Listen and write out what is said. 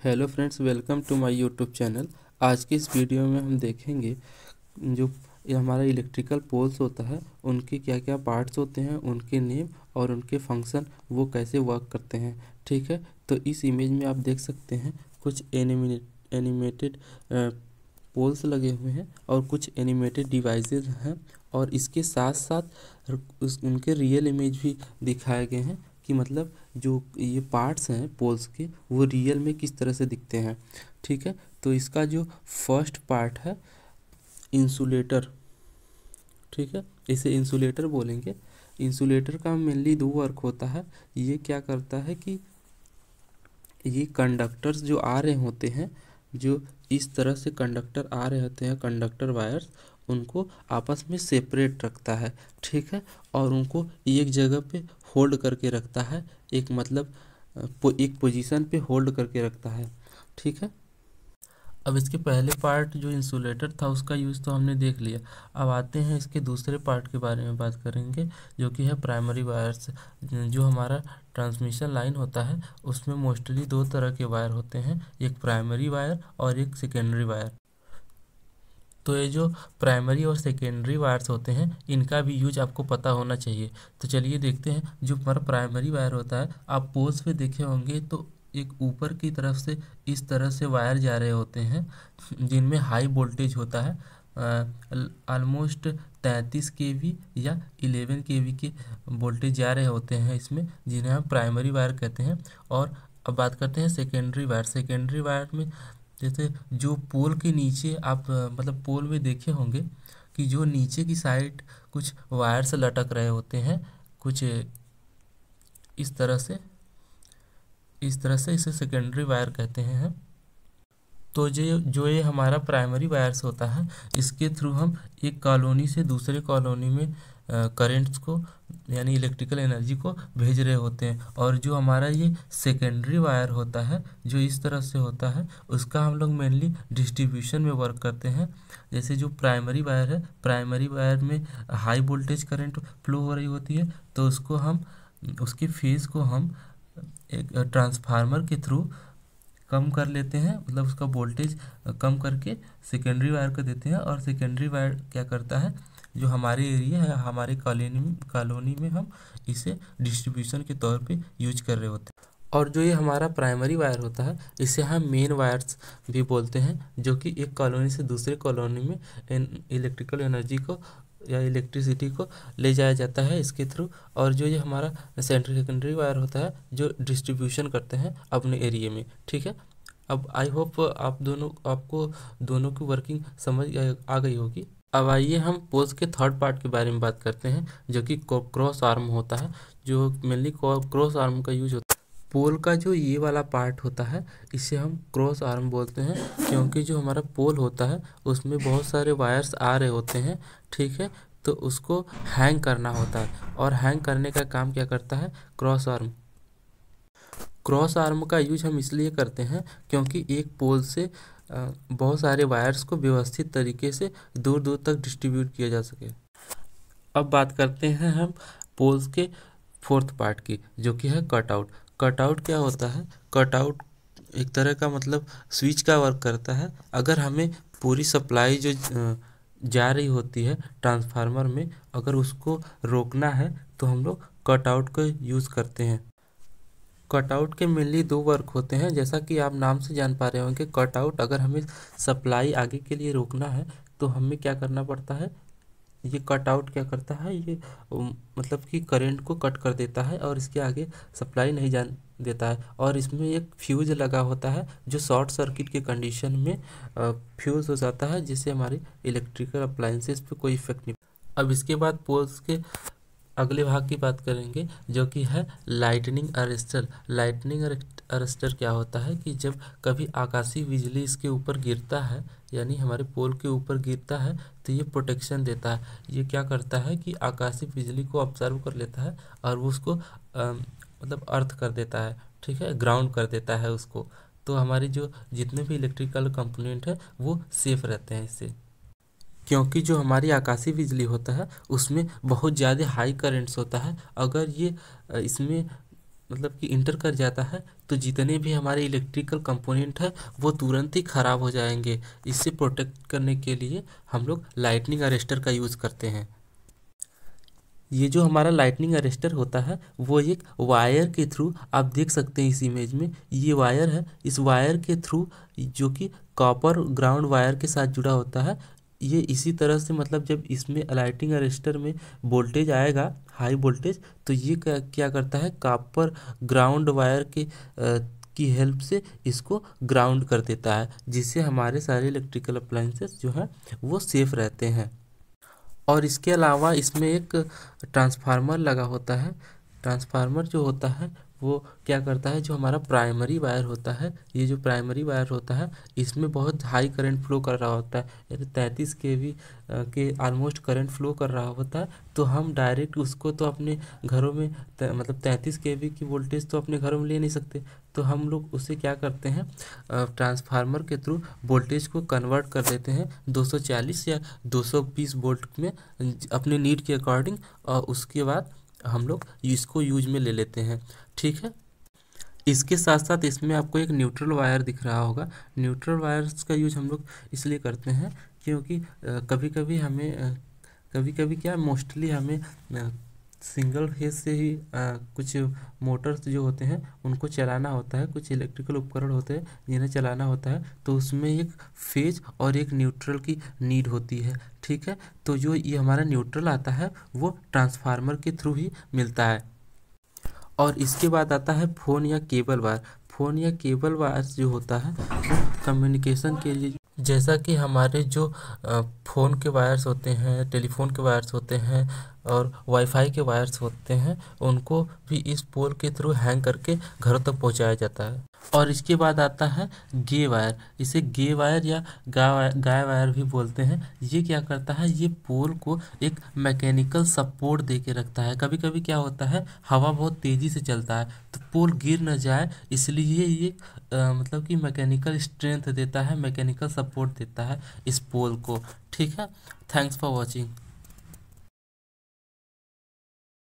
Hello friends, welcome to my YouTube channel. आज की इस वीडियो में हम देखेंगे जो ये हमारा इलेक्ट्रिकल पोल्स होता है उनके क्या क्या पार्ट्स होते हैं, उनके नेम और उनके फंक्शन वो कैसे वर्क करते हैं। ठीक है, तो इस इमेज में आप देख सकते हैं कुछ एनिमेटेड पोल्स लगे हुए हैं और कुछ एनिमेटेड डिवाइसेस हैं, और इसके साथ साथ उनके रियल इमेज भी दिखाए गए हैं कि मतलब जो ये पार्ट्स हैं पोल्स के वो रियल में किस तरह से दिखते हैं। ठीक है, तो इसका जो फर्स्ट पार्ट है इंसुलेटर, ठीक है, इसे इंसुलेटर बोलेंगे। इंसुलेटर का मेनली दो वर्क होता है। ये क्या करता है कि ये कंडक्टर्स जो आ रहे होते हैं, जो इस तरह से कंडक्टर आ रहे होते हैं, कंडक्टर वायर्स, उनको आपस में सेपरेट रखता है। ठीक है, और उनको एक जगह पे होल्ड करके रखता है, एक मतलब एक पोजीशन पे होल्ड करके रखता है। ठीक है, अब इसके पहले पार्ट जो इंसुलेटर था उसका यूज़ तो हमने देख लिया। अब आते हैं इसके दूसरे पार्ट के बारे में बात करेंगे, जो कि है प्राइमरी वायर्स। जो हमारा ट्रांसमिशन लाइन होता है उसमें मोस्टली दो तरह के वायर होते हैं, एक प्राइमरी वायर और एक सेकेंडरी वायर। तो ये जो प्राइमरी और सेकेंडरी वायर्स होते हैं इनका भी यूज आपको पता होना चाहिए। तो चलिए देखते हैं। जो हमारा प्राइमरी वायर होता है, आप पोल्स पे देखे होंगे तो एक ऊपर की तरफ से इस तरह से वायर जा रहे होते हैं जिनमें हाई वोल्टेज होता है, ऑलमोस्ट 33 केवी या 11 केवी के वोल्टेज जा रहे होते हैं इसमें, जिन्हें हम प्राइमरी वायर कहते हैं। और अब बात करते हैं सेकेंडरी वायर। सेकेंडरी वायर में जैसे जो पोल के नीचे आप मतलब पोल में देखे होंगे कि जो नीचे की साइड कुछ वायर्स लटक रहे होते हैं, कुछ इस तरह से इसे सेकेंडरी वायर कहते हैं। तो जो ये हमारा प्राइमरी वायर्स होता है, इसके थ्रू हम एक कॉलोनी से दूसरे कॉलोनी में करेंट्स को यानी इलेक्ट्रिकल एनर्जी को भेज रहे होते हैं। और जो हमारा ये सेकेंडरी वायर होता है जो इस तरह से होता है, उसका हम लोग मेनली डिस्ट्रीब्यूशन में वर्क करते हैं। जैसे जो प्राइमरी वायर है, प्राइमरी वायर में हाई वोल्टेज करंट फ्लो हो रही होती है, तो उसको हम उसके फेज को हम एक ट्रांसफार्मर के थ्रू कम कर लेते हैं, मतलब उसका वोल्टेज कम करके सेकेंडरी वायर को देते हैं। और सेकेंडरी वायर क्या करता है, जो हमारे एरिया है, हमारे कॉलोनी में हम इसे डिस्ट्रीब्यूशन के तौर पे यूज कर रहे होते हैं। और जो ये हमारा प्राइमरी वायर होता है इसे हम मेन वायर्स भी बोलते हैं, जो कि एक कॉलोनी से दूसरे कॉलोनी में इलेक्ट्रिकल एनर्जी को या इलेक्ट्रिसिटी को ले जाया जाता है इसके थ्रू। और जो ये हमारा सेकेंडरी वायर होता है जो डिस्ट्रीब्यूशन करते हैं अपने एरिया में। ठीक है, अब आई होप आपको दोनों की वर्किंग समझ आ गई होगी। अब आइए हम पोल्स के थर्ड पार्ट के बारे में बात करते हैं, जो कि क्रॉस आर्म होता है। जो मेनली क्रॉस आर्म का यूज होता है, पोल का जो ये वाला पार्ट होता है इसे हम क्रॉस आर्म बोलते हैं, क्योंकि जो हमारा पोल होता है उसमें बहुत सारे वायर्स आ रहे होते हैं। ठीक है, तो उसको हैंग करना होता है, और हैंग करने का काम क्या करता है क्रॉस आर्म। क्रॉस आर्म का यूज हम इसलिए करते हैं क्योंकि एक पोल से बहुत सारे वायर्स को व्यवस्थित तरीके से दूर दूर तक डिस्ट्रीब्यूट किया जा सके। अब बात करते हैं हम पोल्स के फोर्थ पार्ट की, जो कि है कटआउट। कटआउट क्या होता है? कटआउट एक तरह का मतलब स्विच का वर्क करता है। अगर हमें पूरी सप्लाई जो जा रही होती है ट्रांसफार्मर में, अगर उसको रोकना है तो हम लोग कटआउट का यूज़ करते हैं। कटआउट के मेनली दो वर्क होते हैं, जैसा कि आप नाम से जान पा रहे होंगे। कटआउट, अगर हमें सप्लाई आगे के लिए रोकना है तो हमें क्या करना पड़ता है, ये कटआउट क्या करता है, ये मतलब कि करंट को कट कर देता है और इसके आगे सप्लाई नहीं जान देता है। और इसमें एक फ्यूज लगा होता है जो शॉर्ट सर्किट के कंडीशन में फ्यूज हो जाता है, जिससे हमारी इलेक्ट्रिकल अप्लायंसेस पे कोई इफेक्ट नहीं। अब इसके बाद पोल्स के अगले भाग की बात करेंगे, जो कि है लाइटनिंग अरेस्टर। लाइटनिंग अरेस्टर क्या होता है कि जब कभी आकाशीय बिजली इसके ऊपर गिरता है, यानी हमारे पोल के ऊपर गिरता है, तो ये प्रोटेक्शन देता है। ये क्या करता है कि आकाशीय बिजली को ऑब्जर्व कर लेता है और वो उसको मतलब अर्थ कर देता है। ठीक है, ग्राउंड कर देता है उसको। तो हमारी जो जितने भी इलेक्ट्रिकल कंपोनेंट है वो सेफ रहते हैं इससे, क्योंकि जो हमारी आकाशीय बिजली होता है उसमें बहुत ज़्यादा हाई करंट्स होता है। अगर ये इसमें मतलब कि इंटर कर जाता है तो जितने भी हमारे इलेक्ट्रिकल कंपोनेंट है वो तुरंत ही ख़राब हो जाएंगे। इससे प्रोटेक्ट करने के लिए हम लोग लाइटनिंग अरेस्टर का यूज़ करते हैं। ये जो हमारा लाइटनिंग अरेस्टर होता है वो एक वायर के थ्रू, आप देख सकते हैं इस इमेज में, ये वायर है, इस वायर के थ्रू जो कि कॉपर ग्राउंड वायर के साथ जुड़ा होता है, ये इसी तरह से मतलब जब इसमें लाइटिंग अरेस्टर में वोल्टेज आएगा हाई वोल्टेज, तो ये क्या करता है, कॉपर ग्राउंड वायर के की हेल्प से इसको ग्राउंड कर देता है, जिससे हमारे सारे इलेक्ट्रिकल अप्लायंसेस जो हैं वो सेफ रहते हैं। और इसके अलावा इसमें एक ट्रांसफार्मर लगा होता है। ट्रांसफार्मर जो होता है वो क्या करता है, जो हमारा प्राइमरी वायर होता है, ये जो प्राइमरी वायर होता है इसमें बहुत हाई करंट फ्लो कर रहा होता है, यानी 33 kV के ऑलमोस्ट करंट फ्लो कर रहा होता है। तो हम डायरेक्ट उसको तो अपने घरों में मतलब 33 kV की वोल्टेज तो अपने घरों में ले नहीं सकते, तो हम लोग उसे क्या करते हैं, ट्रांसफार्मर के थ्रू वोल्टेज को कन्वर्ट कर देते हैं 240 या 220 वोल्ट में अपने नीड के अकॉर्डिंग, और उसके बाद हम लोग इसको यूज में ले लेते हैं। ठीक है, इसके साथ साथ इसमें आपको एक न्यूट्रल वायर दिख रहा होगा। न्यूट्रल वायर्स का यूज हम लोग इसलिए करते हैं क्योंकि कभी कभी हमें कभी कभी क्या मोस्टली हमें सिंगल फेज से ही कुछ मोटर्स जो होते हैं उनको चलाना होता है, कुछ इलेक्ट्रिकल उपकरण होते हैं जिन्हें चलाना होता है, तो उसमें एक फेज और एक न्यूट्रल की नीड होती है। ठीक है, तो जो ये हमारा न्यूट्रल आता है वो ट्रांसफार्मर के थ्रू ही मिलता है। और इसके बाद आता है फ़ोन या केबल वायर। फ़ोन या केबल वायर जो होता है वो कम्युनिकेशन के लिए, जैसा कि हमारे जो फ़ोन के वायर्स होते हैं, टेलीफोन के वायर्स होते हैं और वाईफाई के वायर्स होते हैं, उनको भी इस पोल के थ्रू हैंग करके घरों तक पहुंचाया जाता है। और इसके बाद आता है गे वायर। इसे गे वायर या गाय वायर भी बोलते हैं। ये क्या करता है, ये पोल को एक मैकेनिकल सपोर्ट दे के रखता है। कभी कभी क्या होता है, हवा बहुत तेज़ी से चलता है तो पोल गिर न जाए, इसलिए ये मतलब कि मैकेनिकल स्ट्रेंथ देता है, मैकेनिकल सपोर्ट देता है इस पोल को। ठीक है, थैंक्स फॉर वॉचिंग।